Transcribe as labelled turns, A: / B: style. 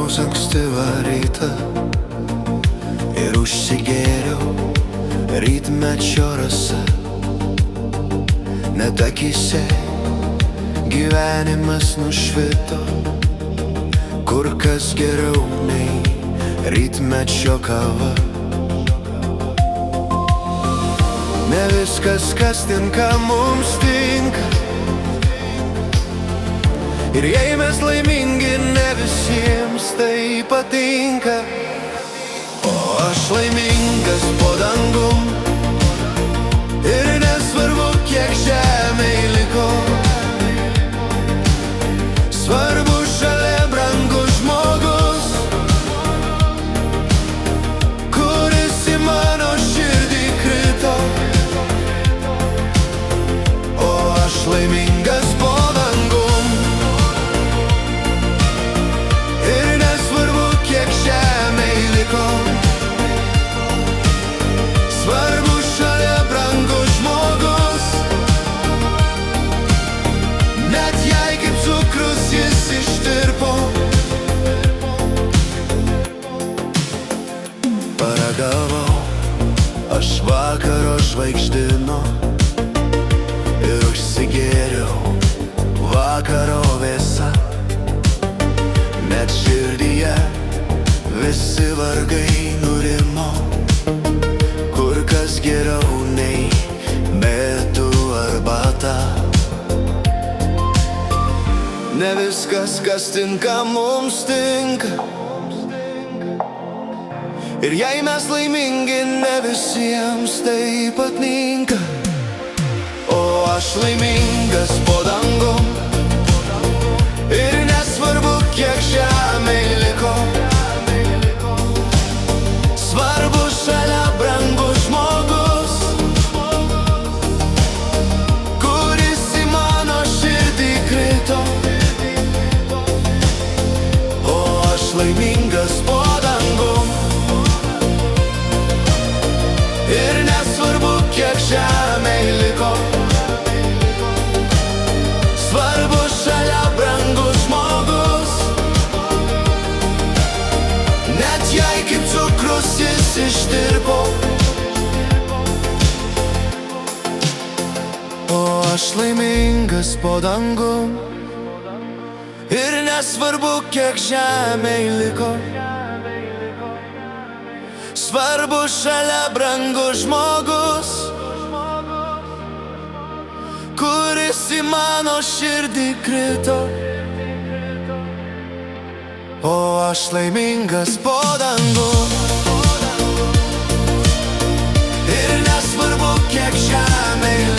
A: rytojaus ankstyvą rytą ir užsigėriau rytmečio rasa. Net akyse gyvenimas nušvito, kur kas geriau nei rytmečio kava. Ne viskas, kas tinka, mums tinka, ir jei mes laimingi, ne visiems tai patinka. O aš laimingas po dangum, ir nesvarbu, kiek žemėj liko. Svarbu šalia brangus žmogus, kuris į mano širdį krito. O aš laimingas po dangum, ir nesvarbu, kiek žemėj liko. Svarbu šalia brangus žmogus, net jei kaip cukrus jis ištirpo. Paragavau aš vakaro žvaigždyno ir užsigėriau vakaro vėsą. Net širdyje visi vargai nurimo, kur kas geriau nei metų arbata. Ne viskas, kas tinka, mums tinka, ir jei mes laimingi, ne visiems tai patinka. O aš laimingas po dangum, ir nesvarbu, kiek žemėj liko. Svarbu šalia brangus žmogus, kuris į mano širdį krito. O aš laimingas po dangum, ir nesvarbu, kiek žemėj liko. Svarbu šalia brangus žmogus, net jei kaip cukrus jis ištirpo. O aš laimingas po dangum, ir nesvarbu, kiek žemėj liko. Svarbu šalia brangus žmogus, kuris į mano širdį krito. O aš laimingas po dangum, ir nesvarbu, kiek žemėj liko.